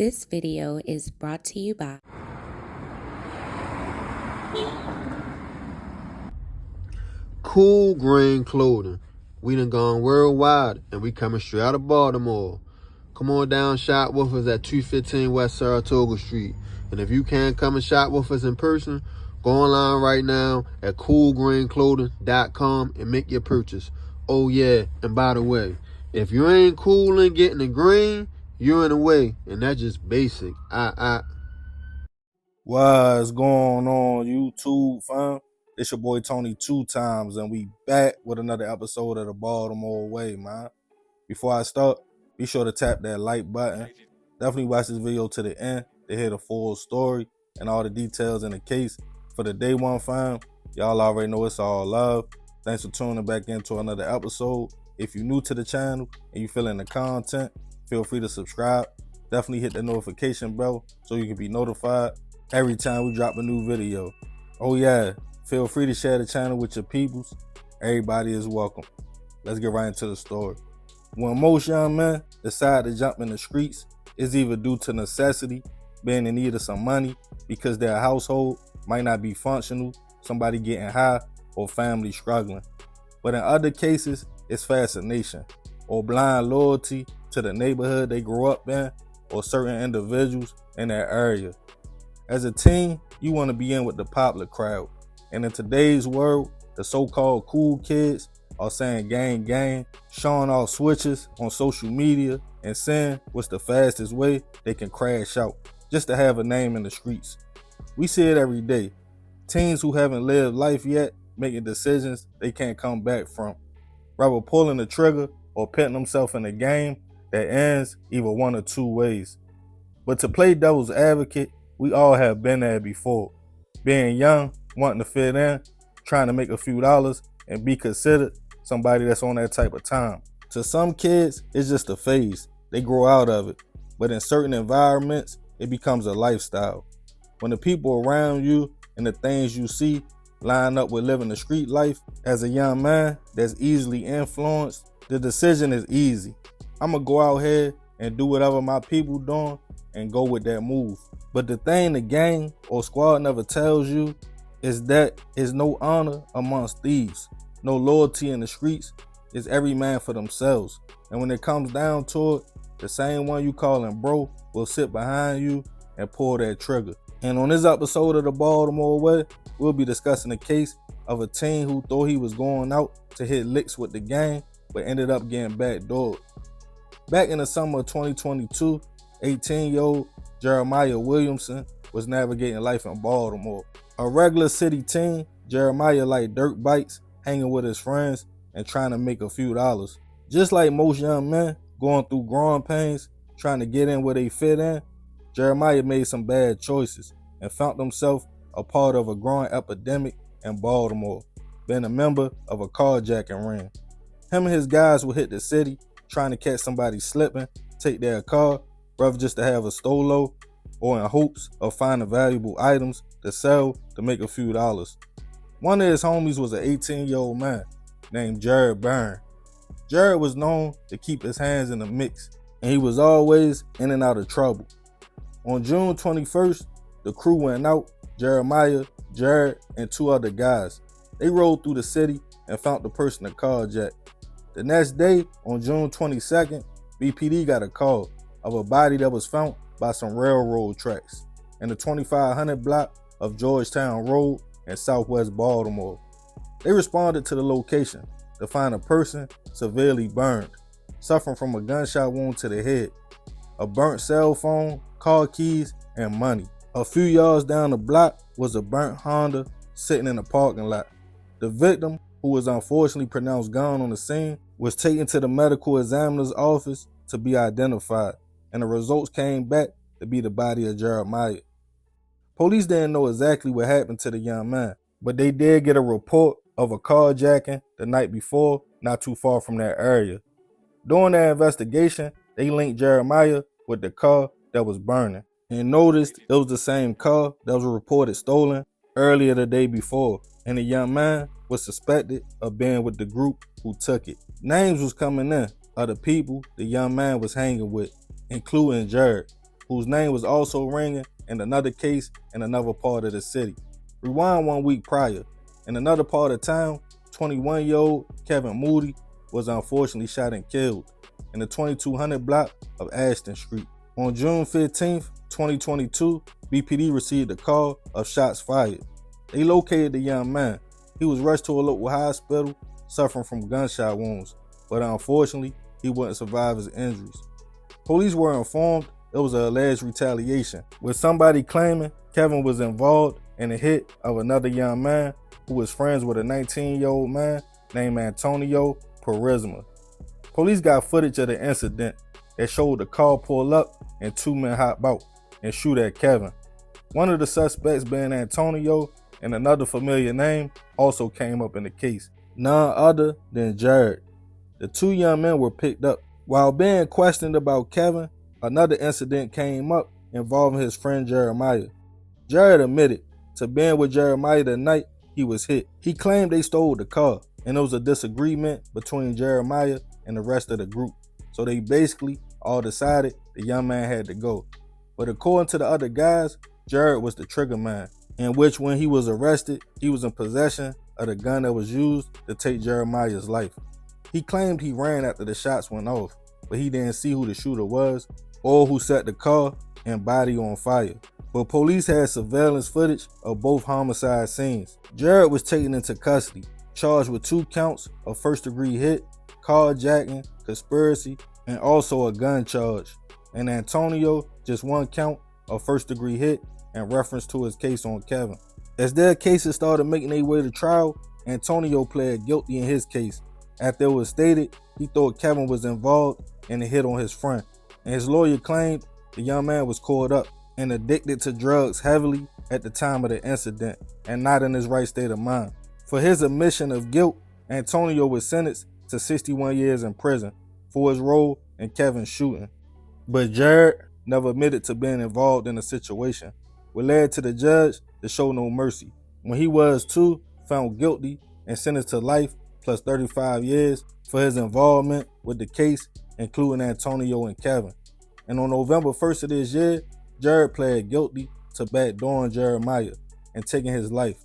This video is brought to you by Cool Grain Clothing. We done gone worldwide and we coming straight out of Baltimore. Come on down, shop with us at 215 West Saratoga Street. And if you can't come and shop with us in person, go online right now at coolgrainclothing.com and make your purchase. Oh yeah, and by the way, if you ain't cool and getting the green, you're in the way, and that's just basic. What's going on, YouTube, fam? It's your boy Tony 2 times, and we back with another episode of the Baltimore Way, man. Before I start, be sure to tap that like button. Definitely watch this video to the end to hear the full story and all the details in the case. For the day one, fam, y'all already know it's all love. Thanks for tuning back into another episode. If you're new to the channel and you feeling the content, feel free to subscribe. Definitely hit the notification bell so you can be notified every time we drop a new video. Oh yeah, feel free to share the channel with your peoples. Everybody is welcome. Let's get right into the story. When most young men decide to jump in the streets, it's either due to necessity, being in need of some money, because their household might not be functional, somebody getting high, or family struggling. But in other cases, it's fascination, or blind loyalty to the neighborhood they grew up in, or certain individuals in their area. As a teen, you want to be in with the popular crowd. And in today's world, the so-called cool kids are saying gang gang, showing off switches on social media, and saying what's the fastest way they can crash out, just to have a name in the streets. We see it every day. Teens who haven't lived life yet making decisions they can't come back from, rather pulling the trigger or putting themselves in a game that ends either one or two ways. But to play devil's advocate, we all have been there before. Being young, wanting to fit in, trying to make a few dollars, and be considered somebody that's on that type of time. To some kids, it's just a phase. They grow out of it. But in certain environments, it becomes a lifestyle. When the people around you and the things you see line up with living the street life, as a young man that's easily influenced, the decision is easy. I'm gonna go out here and do whatever my people doing and go with that move. But the thing the gang or squad never tells you is that there's no honor amongst thieves, no loyalty in the streets. It's every man for themselves. And when it comes down to it, the same one you calling bro will sit behind you and pull that trigger. And on this episode of the Baltimore Way, we'll be discussing the case of a teen who thought he was going out to hit licks with the gang, but ended up getting backdoored. Back in the summer of 2022, 18-year-old Jeremiah Williamson was navigating life in Baltimore. A regular city teen, Jeremiah liked dirt bikes, hanging with his friends, and trying to make a few dollars. Just like most young men going through growing pains, trying to get in where they fit in, Jeremiah made some bad choices and found himself a part of a growing epidemic in Baltimore, being a member of a carjacking ring. Him and his guys would hit the city, trying to catch somebody slipping, take their car, rather just to have a stolo, or in hopes of finding valuable items to sell to make a few dollars. One of his homies was an 18-year-old man named Jared Byrne. Jared was known to keep his hands in the mix, and he was always in and out of trouble. On June 21st, the crew went out, Jeremiah, Jared, and two other guys. They rode through the city and found the person that carjacked. The next day, on June 22nd, BPD got a call of a body that was found by some railroad tracks in the 2500 block of Georgetown Road in southwest Baltimore. They responded to the location to find a person severely burned, suffering from a gunshot wound to the head, a burnt cell phone, car keys, and money. A few yards down the block was a burnt Honda sitting in a parking lot. The victim, who was unfortunately pronounced gone on the scene, was taken to the medical examiner's office to be identified, and the results came back to be the body of Jeremiah. Police didn't know exactly what happened to the young man, but they did get a report of a carjacking the night before, not too far from that area. During their investigation, they linked Jeremiah with the car that was burning, and noticed it was the same car that was reported stolen earlier the day before, and the young man was suspected of being with the group who took it. Names was coming in of the people the young man was hanging with, including Jared. whose name was also ringing in another case in another part of the city. Rewind 1 week prior. In another part of town, 21-year-old Kevin Moody was unfortunately shot and killed in the 2200 block of Ashton Street. On June 15, 2022, BPD received a call of shots fired. They located the young man. He was rushed to a local hospital suffering from gunshot wounds, but unfortunately, he wouldn't survive his injuries. Police were informed it was an alleged retaliation, with somebody claiming Kevin was involved in the hit of another young man who was friends with a 19-year-old man named Antonio Charisma. Police got footage of the incident that showed the car pull up and 2 men hop out and shoot at Kevin. One of the suspects, being Antonio, and another familiar name also came up in the case, none other than Jared. The 2 young men were picked up. While being questioned about Kevin, another incident came up involving his friend Jeremiah. Jared admitted to being with Jeremiah the night he was hit. He claimed they stole the car, and there was a disagreement between Jeremiah and the rest of the group. So they basically all decided the young man had to go. But according to the other guys, Jared was the trigger man, in which when he was arrested, he was in possession of the gun that was used to take Jeremiah's life. He claimed he ran after the shots went off, but he didn't see who the shooter was or who set the car and body on fire. But police had surveillance footage of both homicide scenes. Jared was taken into custody, charged with 2 counts of first-degree hit, carjacking, conspiracy, and also a gun charge. And Antonio, just 1 count of first-degree hit in reference to his case on Kevin. As their cases started making their way to trial, Antonio pled guilty in his case. After it was stated, he thought Kevin was involved in the hit on his friend, and his lawyer claimed the young man was caught up and addicted to drugs heavily at the time of the incident and not in his right state of mind. For his admission of guilt, Antonio was sentenced to 61 years in prison for his role in Kevin's shooting. But Jared never admitted to being involved in the situation, which led to the judge to show no mercy. When he was too found guilty and sentenced to life plus 35 years for his involvement with the case, including Antonio and Kevin. And on November 1st of this year, Jared pled guilty to backdooring Jeremiah and taking his life.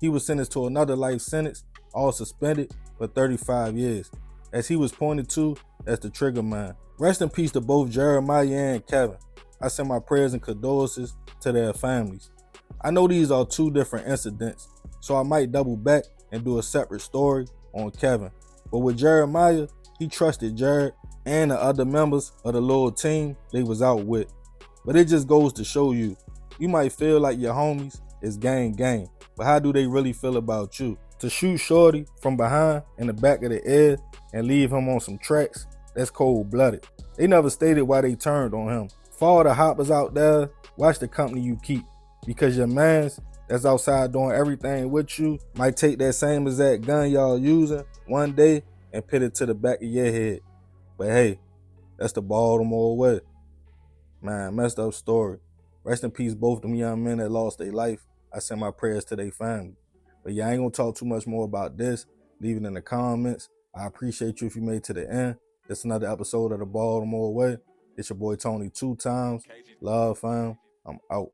He was sentenced to another life sentence, all suspended for 35 years, as he was pointed to as the trigger man. Rest in peace to both Jeremiah and Kevin. I send my prayers and condolences to their families. I know these are 2 different incidents, so I might double back and do a separate story on Kevin. But with Jeremiah, he trusted Jared and the other members of the little team they was out with. But it just goes to show you might feel like your homies is gang, but how do they really feel about you? To shoot Shorty from behind in the back of the head and leave him on some tracks, that's cold-blooded. They never stated why they turned on him. For all the hoppers out there, watch the company you keep, because your mans that's outside doing everything with you might take that same exact gun y'all using one day and put it to the back of your head. But hey, that's the Baltimore way. Man, messed up story. Rest in peace both them young men that lost their life. I send my prayers to their family. But yeah, I ain't gonna talk too much more about this. Leave it in the comments. I appreciate you if you made it to the end. This is another episode of the Baltimore Way. It's your boy Tony 2 times. Love, fam. I'm out.